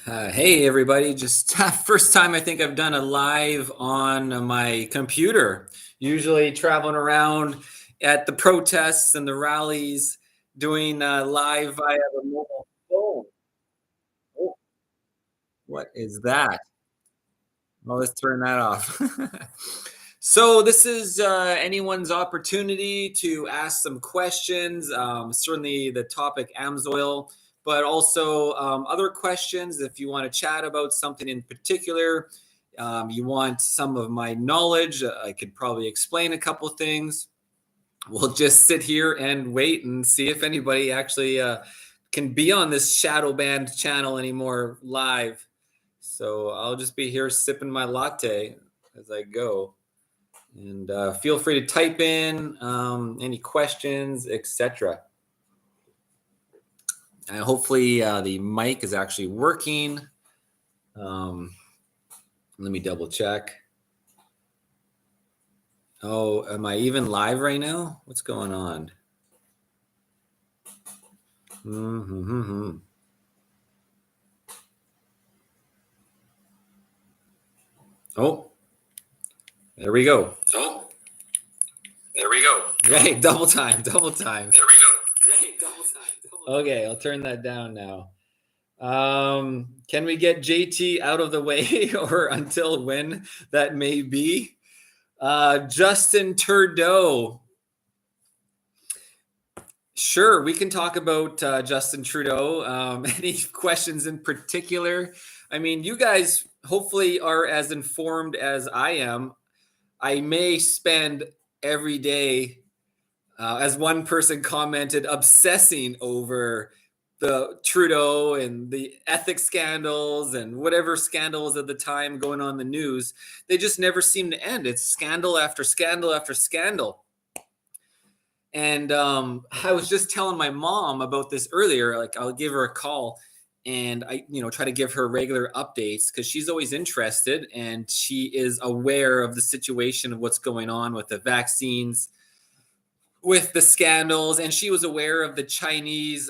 Hey everybody, just first time I think I've done a live on my computer. Usually traveling around at the protests and the rallies, doing live via the mobile phone. Oh, what is that? Well, let's turn that off. So this is anyone's opportunity to ask some questions. Certainly the topic AMSOIL, but also other questions. If you want to chat about something in particular, you want some of my knowledge, I could probably explain a couple things. We'll just sit here and wait and see if anybody actually can be on this shadow banned channel anymore live. So I'll just be here sipping my latte as I go. And feel free to type in any questions, etc. And hopefully the mic is actually working. Let me double check. Oh, am I even live right now? What's going on? Mm-hmm. Oh, there we go. Oh, there we go. Hey, double time, double time. There we go. Hey, double time. Okay, I'll turn that down now. Can we get JT out of the way or until when that may be? Justin Trudeau. Sure, we can talk about Justin Trudeau. Any questions in particular? I mean, you guys hopefully are as informed as I am. I may spend every day, as one person commented, obsessing over the Trudeau and the ethics scandals and whatever scandals at the time going on in the news. They just never seem to end. It's scandal after scandal after scandal. And I was just telling my mom about this earlier. Like, I'll give her a call and I, try to give her regular updates because she's always interested and she is aware of the situation of what's going on with the vaccines, with the scandals, and she was aware of the Chinese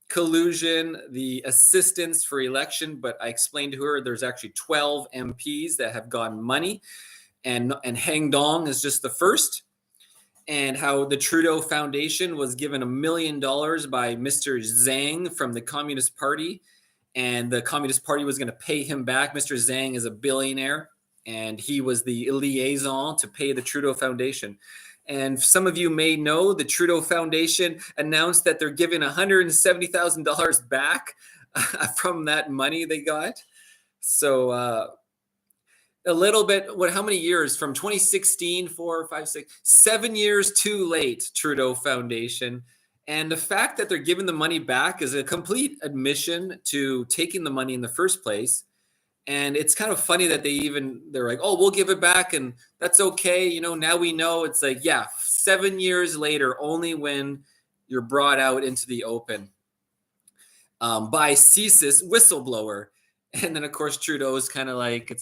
collusion, the assistance for election. But I explained to her there's actually 12 MPs that have gotten money, and Hang Dong is just the first. And how the Trudeau Foundation was given $1 million by Mr. Zhang from the Communist Party, and the Communist Party was going to pay him back. Mr. Zhang is a billionaire, and he was the liaison to pay the Trudeau Foundation. And some of you may know the Trudeau Foundation announced that they're giving $170,000 back from that money they got. So a little bit, how many years from 2016, 4, 5, 6, 7 years too late, Trudeau Foundation. And the fact that they're giving the money back is a complete admission to taking the money in the first place. And it's kind of funny that they're like, oh, we'll give it back and that's okay. Now we know. It's like, yeah, 7 years later, only when you're brought out into the open by CSIS whistleblower. And then, of course, Trudeau is kind of like,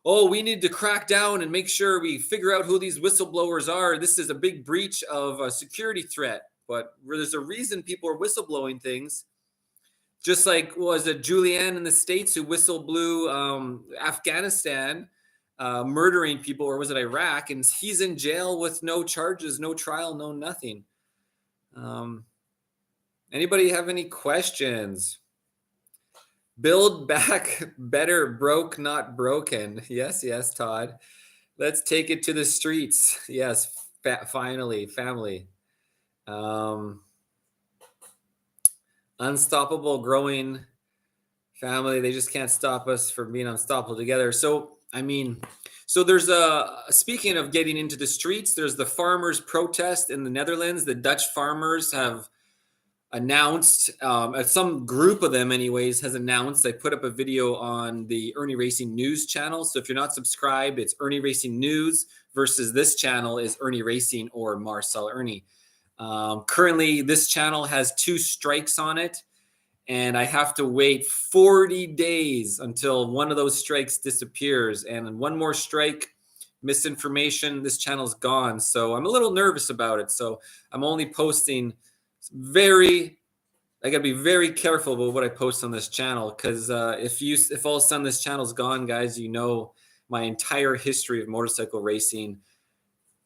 oh, we need to crack down and make sure we figure out who these whistleblowers are. This is a big breach of a security threat. But there's a reason people are whistleblowing things. Just like was it Julianne in the States who whistle blew Afghanistan, murdering people, or was it Iraq? And he's in jail with no charges, no trial, no nothing. Anybody have any questions? Build back better, broke, not broken. Yes, Todd. Let's take it to the streets. Yes, finally, family. Unstoppable, growing family. They just can't stop us from being unstoppable together. So, there's speaking of getting into the streets, there's the farmers' protest in the Netherlands. The Dutch farmers have announced, some group of them anyways has announced. I put up a video on the Irnieracing news channel. So if you're not subscribed, it's Irnieracing news versus this channel is Irnieracing or Marcel Irnie. Currently, this channel has 2 strikes on it, and I have to wait 40 days until one of those strikes disappears. And one more strike, misinformation, this channel's gone. So I'm a little nervous about it. So I'm only posting very I got to be very careful about what I post on this channel, because if all of a sudden this channel's gone, guys, my entire history of motorcycle racing,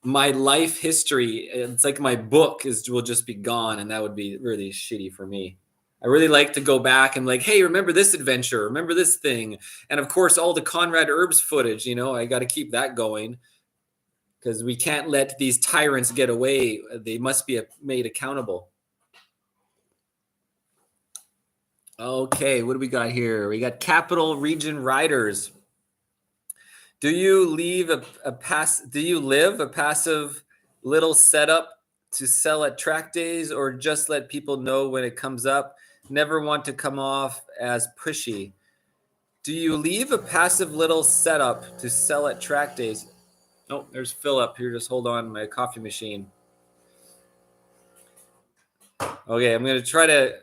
my life history, it's like my book will just be gone, and that would be really shitty for me. I really like to go back and like, hey, remember this adventure, remember this thing, and of course all the Conrad Herbst footage. I got to keep that going, because we can't let these tyrants get away. They must be made accountable. Okay, what do we got here? We got Capital Region Riders. Do you live a passive little setup to sell at track days, or just let people know when it comes up? Never want to come off as pushy. Do you leave a passive little setup to sell at track days? Oh, there's Philip here. Just hold on, my coffee machine. Okay, I'm going to try to,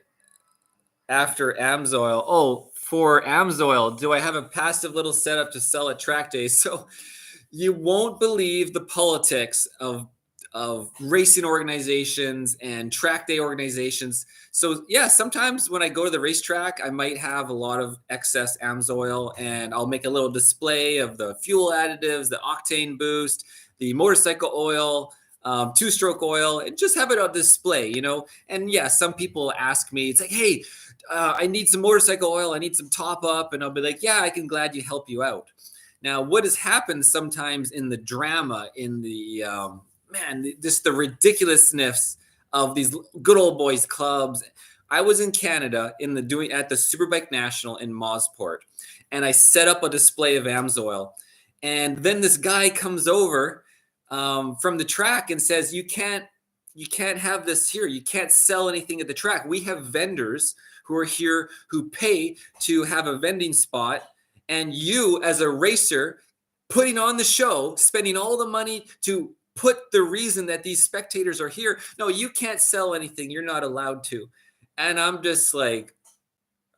after AMSOIL. Oh, for AMSOIL, do I have a passive little setup to sell at track days? So you won't believe the politics of racing organizations and track day organizations. So yeah, sometimes when I go to the racetrack, I might have a lot of excess AMSOIL, and I'll make a little display of the fuel additives, the octane boost, the motorcycle oil, two-stroke oil, and just have it on display, And yeah, some people ask me, it's like, hey, I need some motorcycle oil, I need some top up, and I'll be like, yeah, I can gladly help you out. Now, what has happened sometimes in the drama, in the just the ridiculousness of these good old boys clubs. I was in Canada at the Superbike National in Mosport, and I set up a display of AMSOIL, and then this guy comes over from the track and says, "You can't have this here. You can't sell anything at the track. We have vendors who are here who pay to have a vending spot." And you, as a racer, putting on the show, spending all the money to put the reason that these spectators are here. No, you can't sell anything. You're not allowed to. And I'm just like,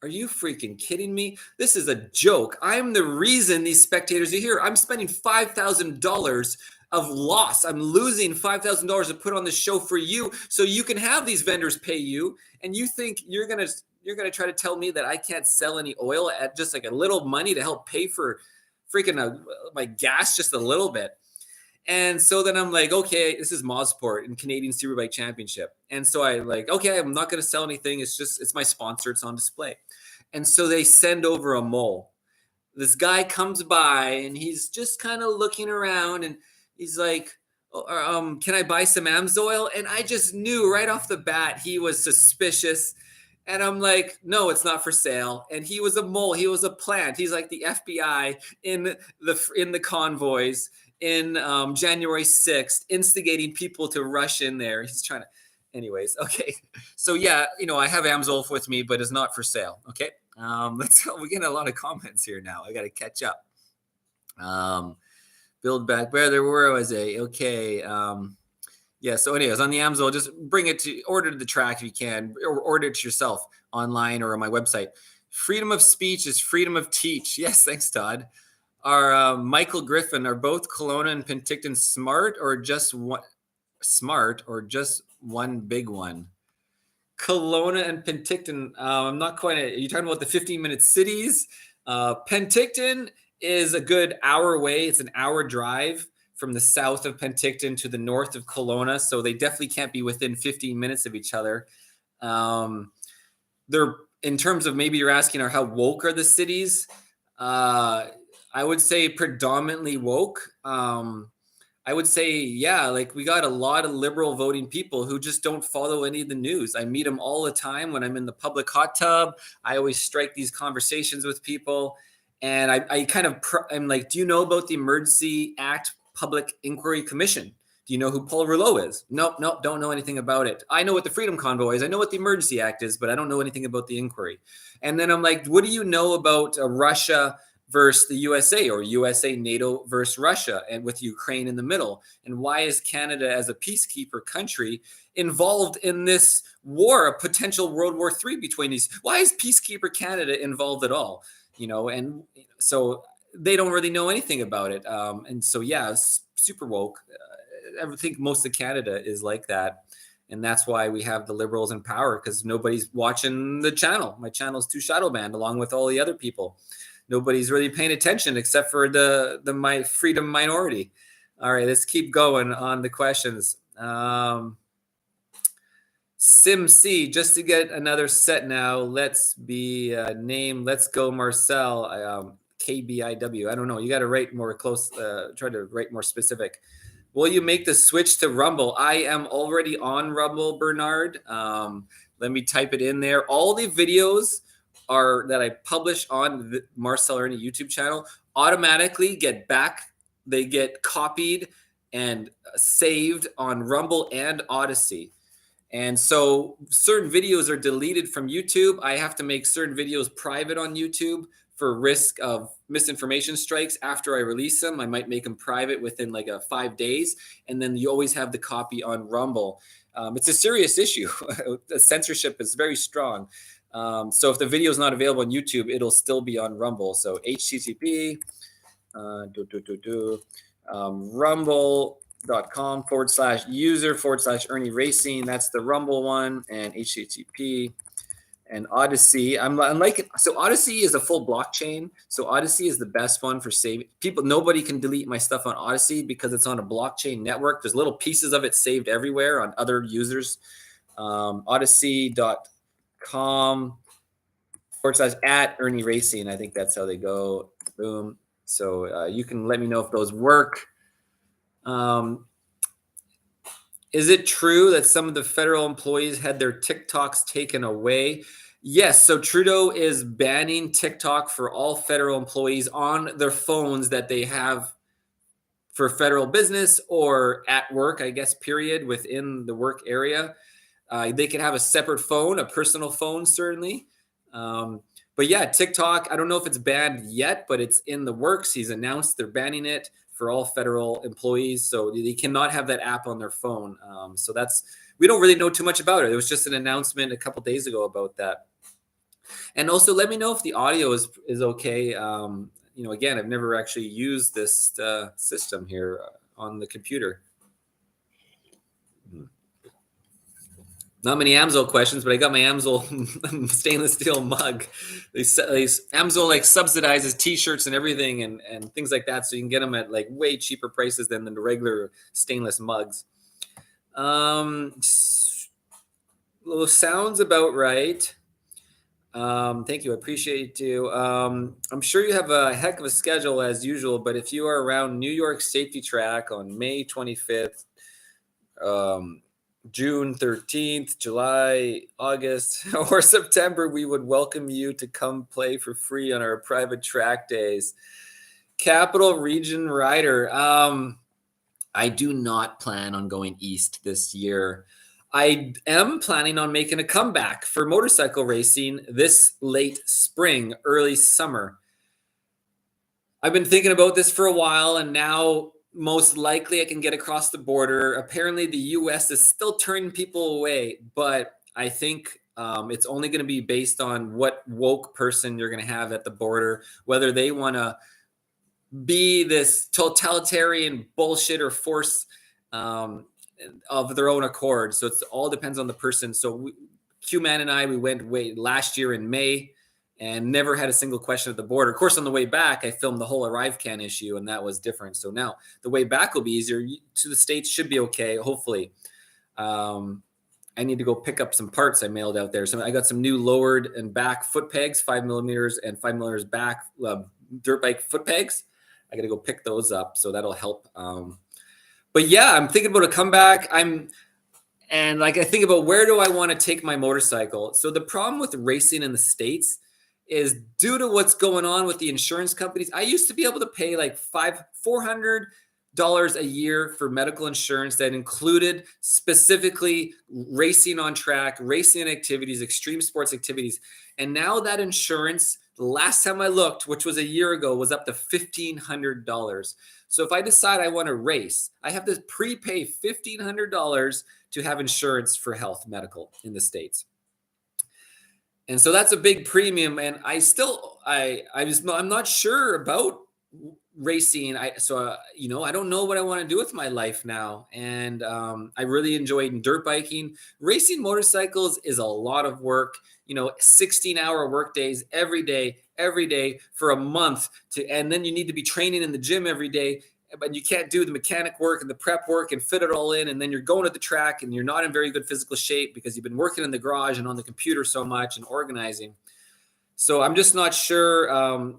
are you freaking kidding me? This is a joke. I'm the reason these spectators are here. I'm spending $5,000 of loss. I'm losing $5,000 to put on the show for you, so you can have these vendors pay you. And you think you're gonna try to tell me that I can't sell any oil at just like a little money to help pay for freaking my gas just a little bit? And so then I'm like, okay, this is Mosport in Canadian Superbike Championship. And so I like, okay, I'm not going to sell anything. It's my sponsor. It's on display. And so they send over a mole. This guy comes by and he's just kind of looking around, and he's like, can I buy some AMSOIL? And I just knew right off the bat he was suspicious. And I'm like, no, it's not for sale. And he was a mole. He was a plant. He's like the FBI in the convoys in January 6th, instigating people to rush in there. He's trying to, anyways. Okay. So yeah, I have AMSOIL with me, but it's not for sale. Okay. We're getting a lot of comments here now. I got to catch up. Build back better. Where was I? Okay. Yeah. So anyways, on the AMSOIL, just order to the track if you can, or order it to yourself online or on my website. Freedom of speech is freedom of teach. Yes. Thanks, Todd. Michael Griffin, are both Kelowna and Penticton smart, or just one big one? Kelowna and Penticton, I'm not quite. Are you talking about the 15-minute cities? Penticton is a good hour away. It's an hour drive from the south of Penticton to the north of Kelowna, so they definitely can't be within 15 minutes of each other. They're, in terms of, maybe you're asking, how woke are the cities? I would say predominantly woke. I would say, yeah, like we got a lot of liberal voting people who just don't follow any of the news. I meet them all the time when I'm in the public hot tub. I always strike these conversations with people. And I'm like, do you know about the Emergency Act Public Inquiry Commission? Do you know who Paul Rouleau is? Nope, don't know anything about it. I know what the Freedom Convoy is. I know what the Emergency Act is, but I don't know anything about the inquiry. And then I'm like, what do you know about Russia versus the USA, or USA, NATO versus Russia, and with Ukraine in the middle? And why is Canada, as a peacekeeper country, involved in this war, a potential World War III between these? Why is peacekeeper Canada involved at all? And so they don't really know anything about it. And so, yeah, super woke. I think most of Canada is like that. And that's why we have the liberals in power, because nobody's watching the channel. My channel's too shadow banned along with all the other people. Nobody's really paying attention except for my freedom minority. All right, let's keep going on the questions. SimC, just to get another set now. Let's be named. Let's go, Marcel. KBIW. I don't know. You got to write more close. Try to write more specific. Will you make the switch to Rumble? I am already on Rumble, Bernard. Let me type it in there. All the videos that I publish on the Marcel Irnie YouTube channel automatically get back. They get copied and saved on Rumble and Odyssey. And so certain videos are deleted from YouTube. I have to make certain videos private on YouTube for risk of misinformation strikes. After I release them, I might make them private within like 5 days. And then you always have the copy on Rumble. It's a serious issue. The censorship is very strong. So if the video is not available on YouTube, it'll still be on Rumble. So http rumble.com/user/Irnieracing. That's the Rumble one. And http and Odyssey. So Odyssey is a full blockchain. So Odyssey is the best one for saving people. Nobody can delete my stuff on Odyssey because it's on a blockchain network. There's little pieces of it saved everywhere on other users. Odyssey.com/@Irnieracing. I think that's how they go. Boom. So you can let me know if those work. Is it true that some of the federal employees had their TikToks taken away? Yes. So Trudeau is banning TikTok for all federal employees on their phones that they have for federal business or at work, I guess, period, within the work area. They can have a separate phone, a personal phone, certainly. But yeah, TikTok, I don't know if it's banned yet, but it's in the works. He's announced they're banning it for all federal employees. So they cannot have that app on their phone. So we don't really know too much about it. There was just an announcement a couple days ago about that. And also let me know if the audio is okay. Again, I've never actually used this system here on the computer. Not many AMSOIL questions, but I got my AMSOIL stainless steel mug. AMSOIL like subsidizes T-shirts and everything and things like that, so you can get them at like way cheaper prices than the regular stainless mugs. Sounds about right. Thank you. I appreciate you. I'm sure you have a heck of a schedule as usual, but if you are around New York Safety Track on May 25th, June 13th, July, August, or September, we would welcome you to come play for free on our private track days. Capital Region Rider. I do not plan on going east this year. I am planning on making a comeback for motorcycle racing this late spring, early summer. I've been thinking about this for a while, and now most likely I can get across the border. Apparently the US is still turning people away, but I think it's only going to be based on what woke person you're going to have at the border, whether they want to be this totalitarian bullshit or force of their own accord. So it all depends on the person. So Q-Man and I, we went last year in May and never had a single question at the border. Of course, on the way back, I filmed the whole ArriveCan issue, and that was different. So now the way back will be easier. To the States should be okay, hopefully. I need to go pick up some parts I mailed out there. So I got some new lowered and back foot pegs, 5 millimeters and 5 millimeters back dirt bike foot pegs. I got to go pick those up, so that'll help. But yeah, I'm thinking about a comeback. I think about where do I want to take my motorcycle. So the problem with racing in the States is due to what's going on with the insurance companies. I used to be able to pay like $400 a year for medical insurance that included specifically racing on track, racing activities, extreme sports activities. And now that insurance, the last time I looked, which was a year ago, was up to $1,500. So if I decide I want to race, I have to prepay $1,500 to have insurance for health medical in the States. And so that's a big premium. And I'm not sure about racing. I don't know what I want to do with my life now, and I really enjoyed dirt biking. Racing motorcycles is a lot of work. 16-hour work days every day for a month, and then you need to be training in the gym every day, but you can't do the mechanic work and the prep work and fit it all in, and then you're going to the track and you're not in very good physical shape because you've been working in the garage and on the computer so much and organizing. So I'm just not sure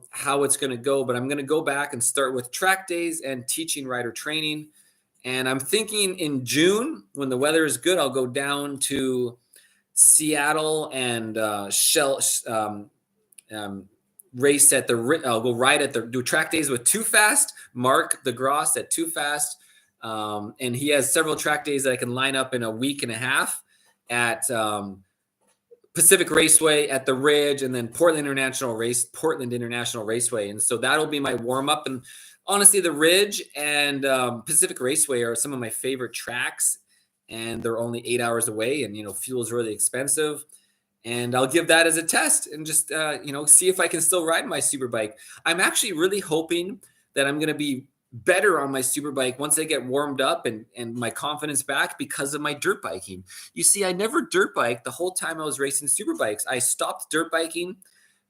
how it's going to go, but I'm going to go back and start with track days and teaching rider training. And I'm thinking in June, when the weather is good, I'll go down to Seattle and race at I'll go ride at do track days with Too Fast, Mark the Gross at Too Fast. And he has several track days that I can line up in a week and a half at Pacific Raceway, at the Ridge, and then Portland International Raceway. And so that'll be my warm up. And honestly, the Ridge and Pacific Raceway are some of my favorite tracks, and they're only 8 hours away, and fuel is really expensive. And I'll give that as a test and just see if I can still ride my super bike. I'm actually really hoping that I'm going to be better on my super bike once I get warmed up and my confidence back because of my dirt biking. You see, I never dirt biked the whole time I was racing super bikes. I stopped dirt biking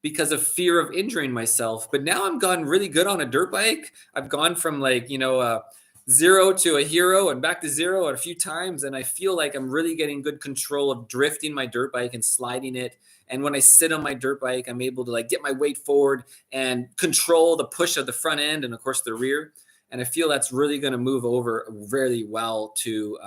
because of fear of injuring myself. But now I'm gone really good on a dirt bike. I've gone from zero to a hero and back to zero a few times. And I feel like I'm really getting good control of drifting my dirt bike and sliding it. And when I sit on my dirt bike, I'm able to get my weight forward and control the push of the front end and of course the rear. And I feel that's really going to move over very well to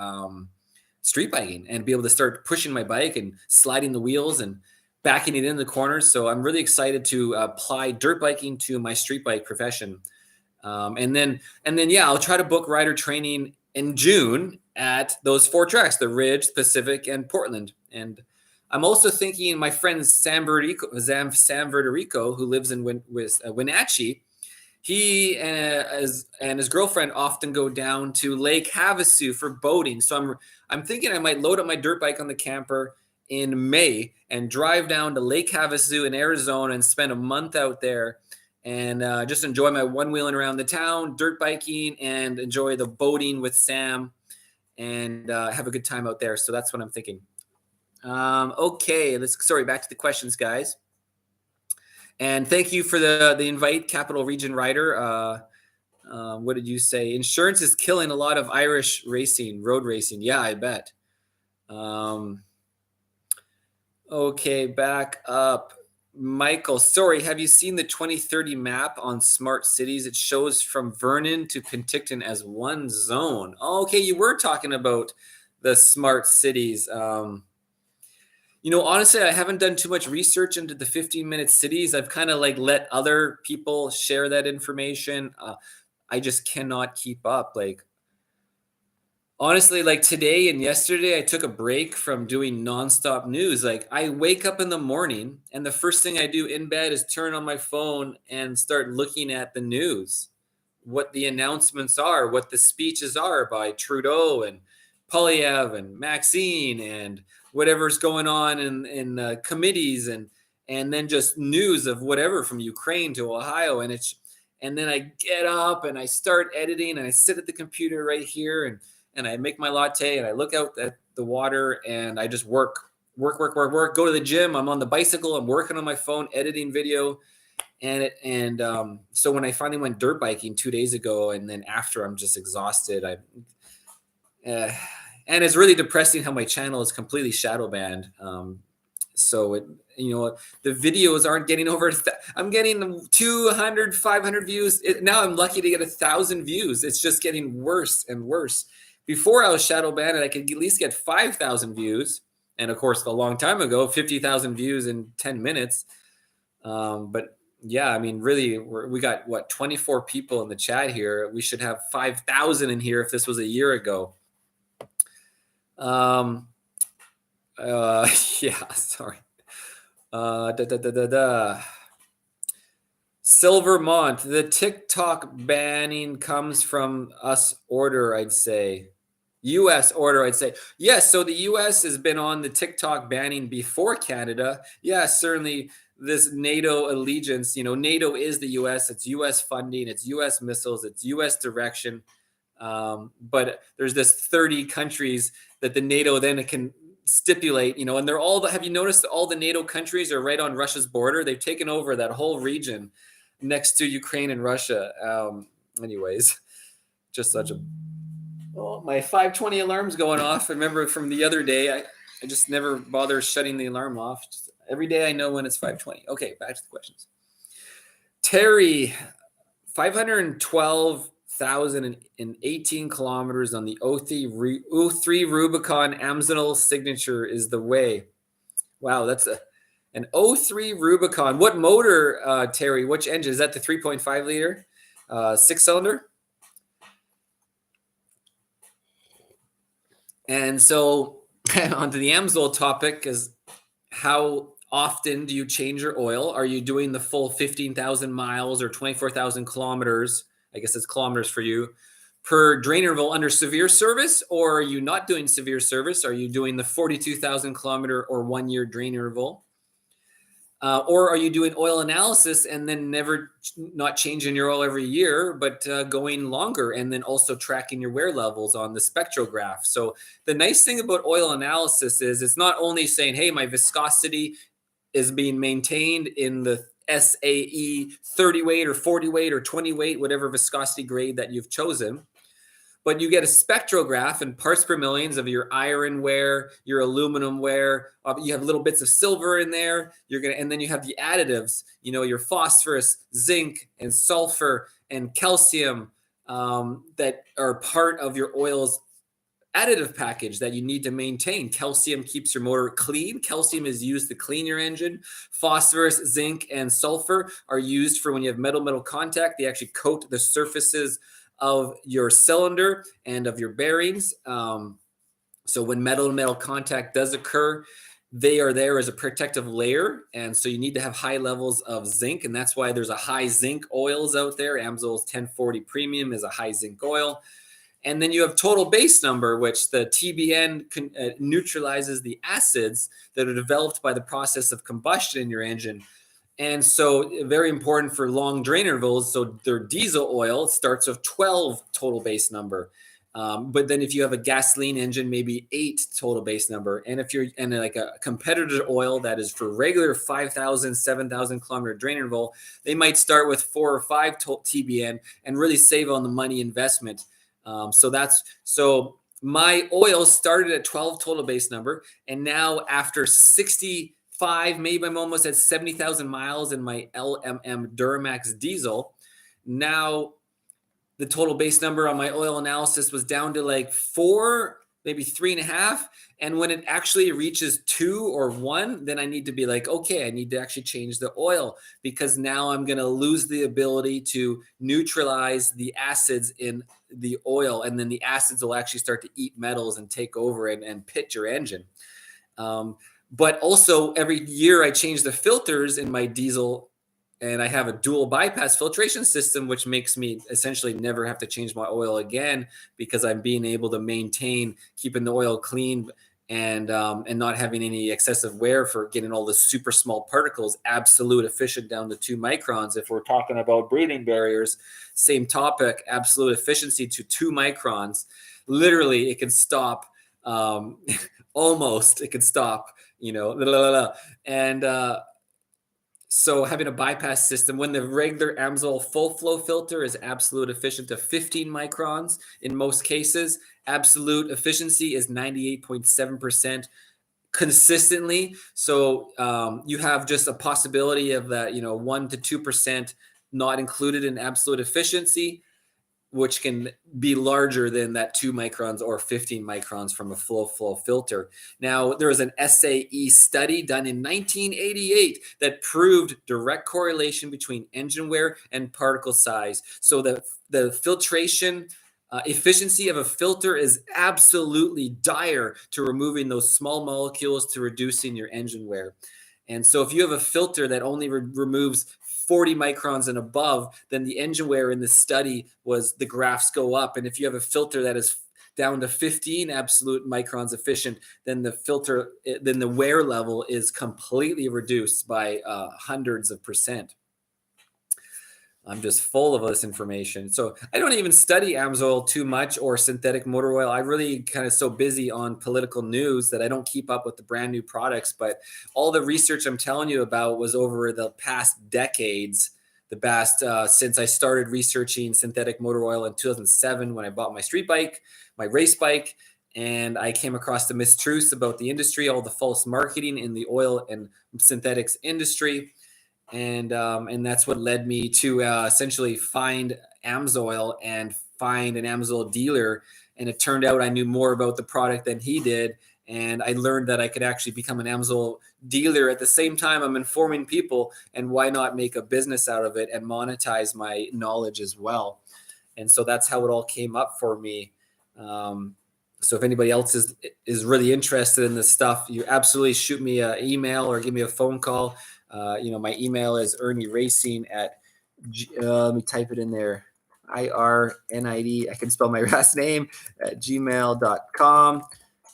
street biking and be able to start pushing my bike and sliding the wheels and backing it in the corners. So I'm really excited to apply dirt biking to my street bike profession. And then, I'll try to book rider training in June at those 4 tracks, the Ridge, Pacific, and Portland. And I'm also thinking my friend Sam Verterico, who lives in Wenatchee, he and his girlfriend often go down to Lake Havasu for boating. So I'm thinking I might load up my dirt bike on the camper in May and drive down to Lake Havasu in Arizona and spend a month out there and just enjoy my one-wheeling around the town, dirt biking, and enjoy the boating with Sam and have a good time out there. So that's what I'm thinking. Okay, back to the questions, guys. And thank you for the invite, Capital Region Rider. What did you say? Insurance is killing a lot of Irish road racing. Yeah, I bet. Okay, back up. Michael, sorry, have you seen the 2030 map on smart cities? It shows from Vernon to Penticton as one zone. Okay, you were talking about the smart cities. Honestly, I haven't done too much research into the 15-minute cities. I've kind of let other people share that information. I just cannot keep up. Honestly, today and yesterday, I took a break from doing nonstop news. I wake up in the morning and the first thing I do in bed is turn on my phone and start looking at the news, what the announcements are, what the speeches are by Trudeau and Polyev and Maxine and whatever's going on in committees and then just news of whatever from Ukraine to Ohio. And then I get up and I start editing and I sit at the computer right here and I make my latte and I look out at the water and I just work, go to the gym. I'm on the bicycle. I'm working on my phone, editing video. So when I finally went dirt biking 2 days ago, and then after I'm just exhausted, and it's really depressing how my channel is completely shadow banned. So the videos aren't getting over. I'm getting 200, 500 views. Now I'm lucky to get 1,000 views. It's just getting worse and worse. Before I was shadow banned, and I could at least get 5,000 views. And of course, a long time ago, 50,000 views in 10 minutes. But yeah, I mean, really, we got 24 people in the chat here. We should have 5,000 in here if this was a year ago. Yeah, sorry. Silvermont, the TickTock banning comes from US order, I'd say. US order, I'd say. Yes, so the US has been on the TickTock banning before Canada. Yeah, certainly this NATO allegiance. NATO is the U.S. It's U.S. funding. It's U.S. missiles. It's U.S. direction. But there's this 30 countries that the NATO then can stipulate, and they're all have you noticed all the NATO countries are right on Russia's border? They've taken over that whole region next to Ukraine and Russia. Anyways, just such a, my 5:20 alarm's going off. I remember from the other day, I just never bother shutting the alarm off. Just, every day I know when it's 5:20. Okay, back to the questions. Terry, 512,018 kilometers on the O3 Rubicon AMSOIL signature is the way. Wow, that's an O3 Rubicon. What motor, Terry? Which engine? Is that the 3.5 liter, 6-cylinder? And so onto the AMSOIL topic is how often do you change your oil? Are you doing the full 15,000 miles or 24,000 kilometers? I guess it's kilometers for you per drain interval under severe service, or are you not doing severe service? Are you doing the 42,000 kilometer or 1 year drain interval? Or are you doing oil analysis and then not changing your oil every year, but going longer and then also tracking your wear levels on the spectrograph? So the nice thing about oil analysis is it's not only saying, hey, my viscosity is being maintained in the SAE 30 weight or 40 weight or 20 weight, whatever viscosity grade that you've chosen. But you get a spectrograph and parts per millions of your iron wear, your aluminum wear. You have little bits of silver in there. And then you have the additives, your phosphorus, zinc, and sulfur and calcium that are part of your oil's additive package that you need to maintain. Calcium keeps your motor clean. Calcium is used to clean your engine. Phosphorus, zinc, and sulfur are used for when you have metal-metal contact. They actually coat the surfaces of your cylinder and of your bearings. So when metal-to-metal contact does occur, they are there as a protective layer. And so you need to have high levels of zinc. And that's why there's a high zinc oils out there. AMSOIL's 1040 Premium is a high zinc oil. And then you have total base number, which the TBN neutralizes the acids that are developed by the process of combustion in your engine. And so very important for long drain intervals. So their diesel oil starts with 12 total base number. But then if you have a gasoline engine, maybe 8 total base number. And if you're in like a competitor oil that is for regular 5,000, 7,000 kilometer drain interval, they might start with 4 or 5 TBN and really save on the money investment. So my oil started at 12 total base number. And now after 65, maybe I'm almost at 70,000 miles in my LMM Duramax diesel. Now the total base number on my oil analysis was down to like 4, maybe 3.5. And when it actually reaches 2 or 1, then I need to be like, okay, I need to actually change the oil, because now I'm going to lose the ability to neutralize the acids in the oil. And then the acids will actually start to eat metals and take over and pit your engine. But also every year I change the filters in my diesel, and I have a dual bypass filtration system, which makes me essentially never have to change my oil again, because I'm being able to maintain keeping the oil clean and not having any excessive wear for getting all the super small particles, absolute efficient down to 2 microns. If we're talking about breathing barriers, same topic, absolute efficiency to 2 microns. Literally, it can stop almost, it can stop, and so having a bypass system, when the regular AMSOIL full flow filter is absolute efficient to 15 microns in most cases, absolute efficiency is 98.7% consistently. So you have just a possibility of that, 1 to 2% not included in absolute efficiency, which can be larger than that 2 microns or 15 microns from a flow filter. Now, there was an SAE study done in 1988 that proved direct correlation between engine wear and particle size. So the filtration efficiency of a filter is absolutely dire to removing those small molecules to reducing your engine wear. And so if you have a filter that only removes 40 microns and above, then the engine wear in this study was the graphs go up. And if you have a filter that is down to 15 absolute microns efficient, then the wear level is completely reduced by hundreds of percent. I'm just full of this information. So I don't even study AMSOIL too much or synthetic motor oil. I really kind of so busy on political news that I don't keep up with the brand new products. But all the research I'm telling you about was over the past decades, since I started researching synthetic motor oil in 2007 when I bought my street bike, my race bike, and I came across the mistruths about the industry, all the false marketing in the oil and synthetics industry. And that's what led me to essentially find AMSOIL and find an AMSOIL dealer. And it turned out I knew more about the product than he did. And I learned that I could actually become an AMSOIL dealer at the same time I'm informing people. And why not make a business out of it and monetize my knowledge as well? And so that's how it all came up for me. So if anybody else is really interested in this stuff, you absolutely shoot me an email or give me a phone call. My email is Irnieracing let me type it in there. IRNID. I can spell my last name at gmail.com.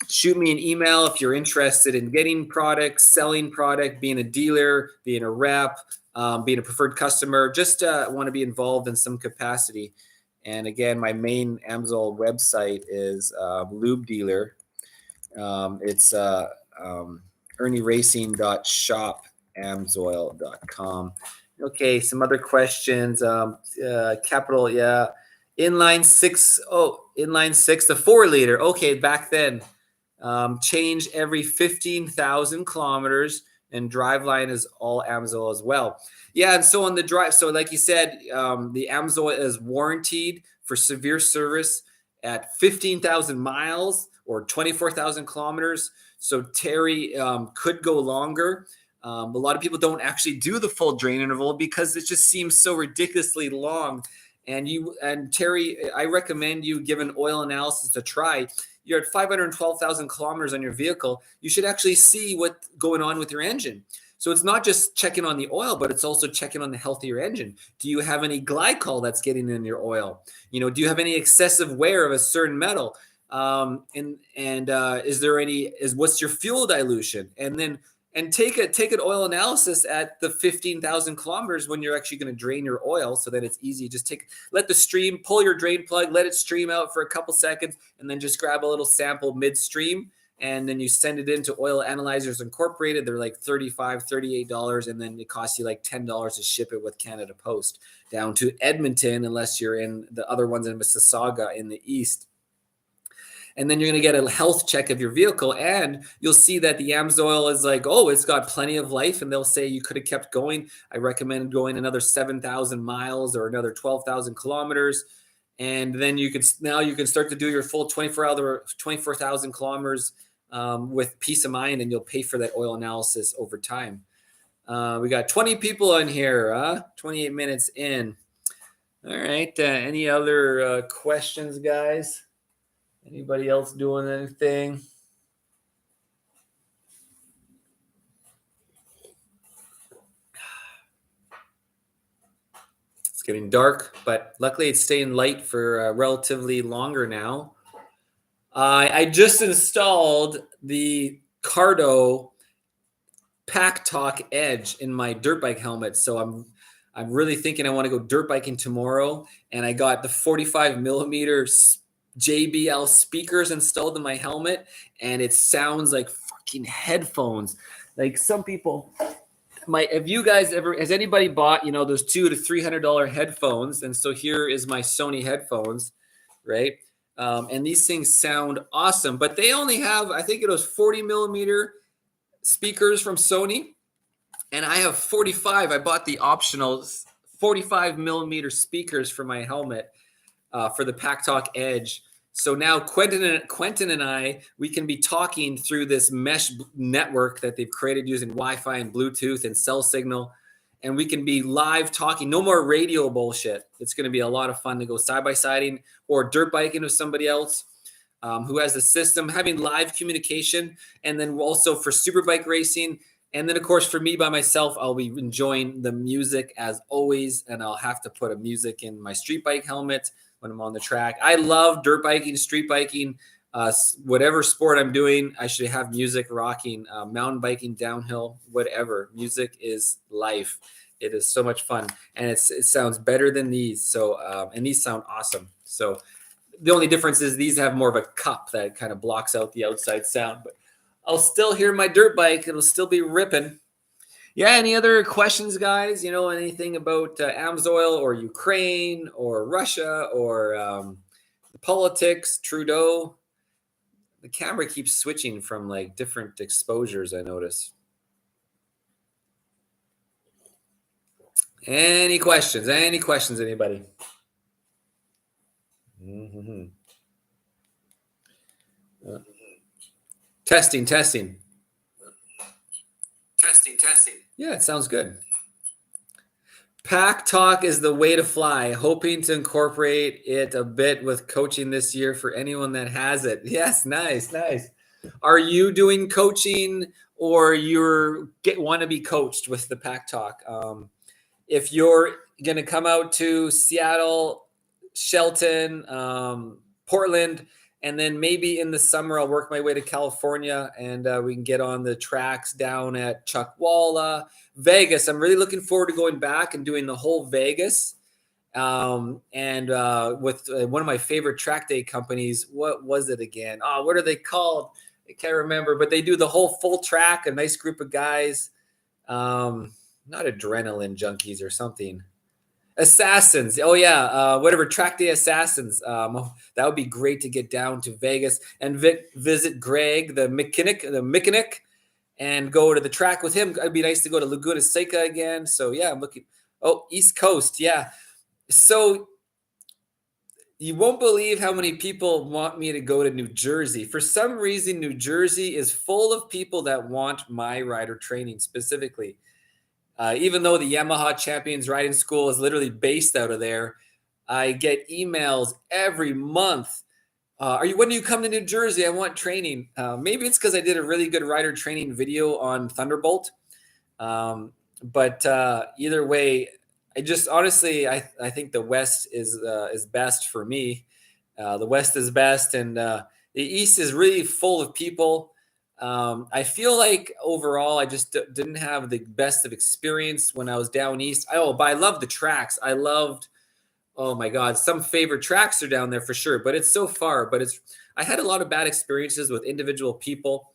Shoot me an email if you're interested in getting products, selling product, being a dealer, being a rep, being a preferred customer. Just want to be involved in some capacity. And again, my main AMSOIL website is Lube Dealer. It's Irnieracing.shop. AMSOIL.com. Okay, some other questions. Capital, yeah. Inline six, the 4-liter. Okay, back then. Change every 15,000 kilometers, and driveline is all AMSOIL as well. Yeah, and so on the drive, so like you said, the AMSOIL is warranted for severe service at 15,000 miles or 24,000 kilometers. So Terry could go longer. A lot of people don't actually do the full drain interval because it just seems so ridiculously long. And Terry, I recommend you give an oil analysis a try. You're at 512,000 kilometers on your vehicle. You should actually see what's going on with your engine. So it's not just checking on the oil, but it's also checking on the health of your engine. Do you have any glycol that's getting in your oil? Do you have any excessive wear of a certain metal? Is there what's your fuel dilution? And take an oil analysis at the 15,000 kilometers when you're actually going to drain your oil, so that it's easy. Just let the stream, pull your drain plug, let it stream out for a couple seconds, and then just grab a little sample midstream, and then you send it into Oil Analyzers Incorporated. They're like $35, $38, and then it costs you like $10 to ship it with Canada Post down to Edmonton, unless you're in the other ones in Mississauga in the east. And then you're going to get a health check of your vehicle, and you'll see that the AMSOIL is like, oh, it's got plenty of life, and they'll say you could have kept going. I recommend going another 7,000 miles or another 12,000 kilometers, and then you can start to do your full 24,000 kilometers with peace of mind, and you'll pay for that oil analysis over time. We got 20 people on here, 28 minutes in. All right. Any other questions, guys? Anybody else doing anything? It's getting dark, but luckily it's staying light for relatively longer now. I just installed the Cardo TickTock Edge in my dirt bike helmet, so I'm really thinking I want to go dirt biking tomorrow, and I got the 45 millimeter JBL speakers installed in my helmet, and it sounds like fucking headphones. Like some people have you guys has anybody bought, those $200 to $300 headphones? And so here is my Sony headphones, right? And these things sound awesome, but they only have, I think it was 40 millimeter speakers from Sony. And I have 45. I bought the optional 45 millimeter speakers for my helmet for the TickTock Edge. So now Quentin and I, we can be talking through this mesh network that they've created using Wi-Fi and Bluetooth and cell signal. And we can be live talking. No more radio bullshit. It's going to be a lot of fun to go side-by-siding or dirt biking with somebody else who has the system, having live communication. And then also for superbike racing. And then, of course, for me by myself, I'll be enjoying the music as always. And I'll have to put a music in my street bike helmet when I'm on the track. I love dirt biking, street biking, whatever sport I'm doing. I should have music rocking, mountain biking, downhill, whatever. Music is life. It is so much fun, and it sounds better than these. So, and these sound awesome. So the only difference is these have more of a cup that kind of blocks out the outside sound, but I'll still hear my dirt bike. It'll still be ripping. Yeah. Any other questions, guys? Anything about AMSOIL or Ukraine or Russia or politics, Trudeau? The camera keeps switching from like different exposures, I notice. Any questions? Any questions, anybody? Mm-hmm. Testing. Testing. Yeah, it sounds good. Pack Talk is the way to fly. Hoping to incorporate it a bit with coaching this year for anyone that has it. Yes, nice. Are you doing coaching or want to be coached with the Pack Talk? If you're going to come out to Seattle, Shelton, Portland, and then maybe in the summer I'll work my way to California and we can get on the tracks down at Chuckwalla, Vegas. I'm really looking forward to going back and doing the whole Vegas. And with one of my favorite track day companies. What was it again? Oh, what are they called? I can't remember, but they do the whole full track, a nice group of guys. Not adrenaline junkies or something. Assassins. Oh yeah. Whatever. Track day assassins. That would be great to get down to Vegas and visit Greg, the mechanic, and go to the track with him. It'd be nice to go to Laguna Seca again. So yeah, I'm looking. Oh, East Coast. Yeah. So you won't believe how many people want me to go to New Jersey. For some reason, New Jersey is full of people that want my rider training specifically. Even though the Yamaha Champions Riding School is literally based out of there, I get emails every month. When do you come to New Jersey? I want training. Maybe it's because I did a really good rider training video on Thunderbolt. But either way, I just honestly, I think the West is best for me. The West is best, and the East is really full of people. I feel like overall, I just didn't have the best of experience when I was down east. But I love the tracks. Oh my God, some favorite tracks are down there for sure, but it's so far. But I had a lot of bad experiences with individual people.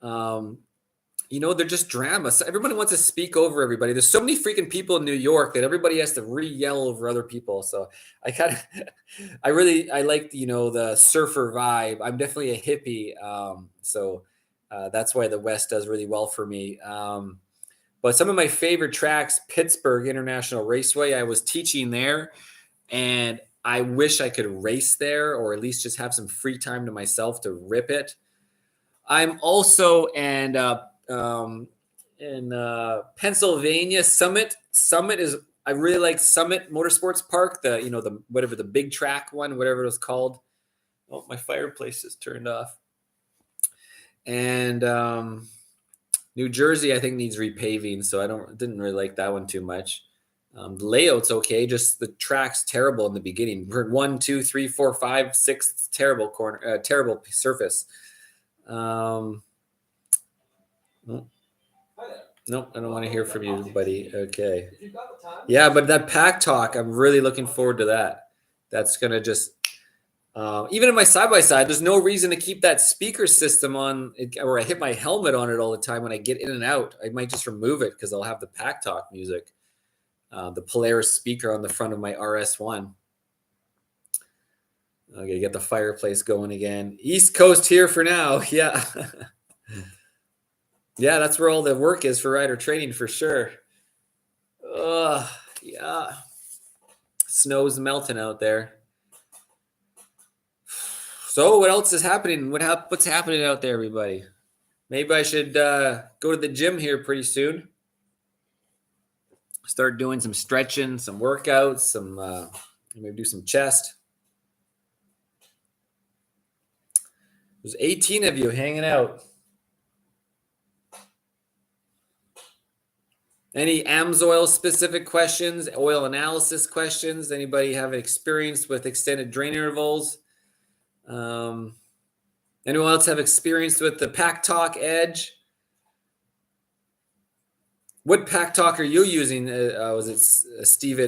They're just drama. So everybody wants to speak over everybody. There's so many freaking people in New York that everybody has to re-yell over other people. So I like, the surfer vibe. I'm definitely a hippie. So that's why the West does really well for me. But some of my favorite tracks, Pittsburgh International Raceway, I was teaching there and I wish I could race there or at least just have some free time to myself to rip it. I'm also in Pennsylvania. Summit is, I really like Summit Motorsports Park. The big track one, whatever it was called. Oh, my fireplace is turned off. And New Jersey, I think needs repaving, so didn't really like that one too much. The layout's okay, just the track's terrible in the beginning. 1, 2, 3, 4, 5, 6, terrible corner, terrible surface. Nope, I don't want to hear from you, buddy. Okay. Yeah, but that Pack Talk, I'm really looking forward to that. That's gonna just even in my side-by-side, there's no reason to keep that speaker system on, or I hit my helmet on it all the time when I get in and out. I might just remove it because I'll have the Pack Talk music, the Polaris speaker on the front of my RS1. Okay, get the fireplace going again. East Coast here for now. Yeah. Yeah, that's where all the work is for rider training for sure. Yeah. Snow's melting out there. So what else is happening? What's happening out there, everybody? Maybe I should go to the gym here pretty soon. Start doing some stretching, some workouts, maybe do some chest. There's 18 of you hanging out. Any AMSOIL specific questions, oil analysis questions? Anybody have experience with extended drain intervals? Anyone else have experience with the TickTock Edge? What TickTock are you using? Was it Steve?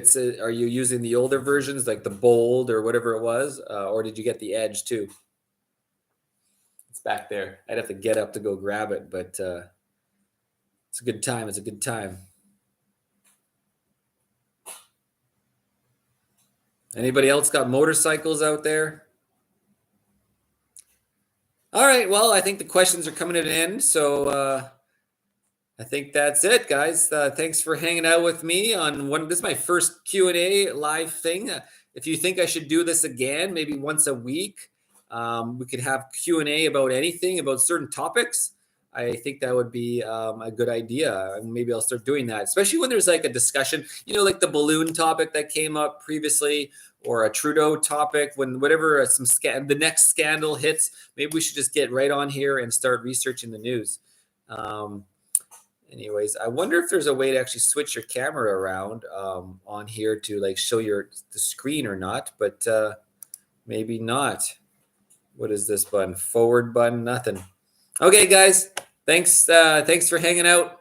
Are you using the older versions, like the Bold or whatever it was, or did you get the Edge too? It's back there. I'd have to get up to go grab it, but it's a good time. It's a good time. Anybody else got motorcycles out there? All right. Well, I think the questions are coming to an end. So I think that's it, guys. Thanks for hanging out with me on one. This is my first Q&A live thing. If you think I should do this again, maybe once a week, we could have Q&A about anything, about certain topics. I think that would be a good idea. Maybe I'll start doing that, especially when there's like a discussion, like the balloon topic that came up previously, or a Trudeau topic. When whatever the next scandal hits, maybe we should just get right on here and start researching the news. Anyways, I wonder if there's a way to actually switch your camera around on here to like show the screen or not, but maybe not. What is this button? Forward button? Nothing. Okay, guys. Thanks for hanging out.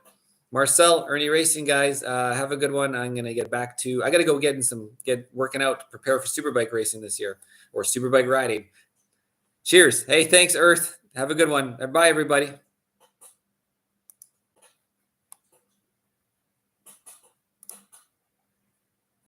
Marcel, Irnieracing, guys. Have a good one. I'm gonna get back to. I gotta go get working out to prepare for superbike racing this year, or superbike riding. Cheers. Hey, thanks, Earth. Have a good one. Bye, everybody.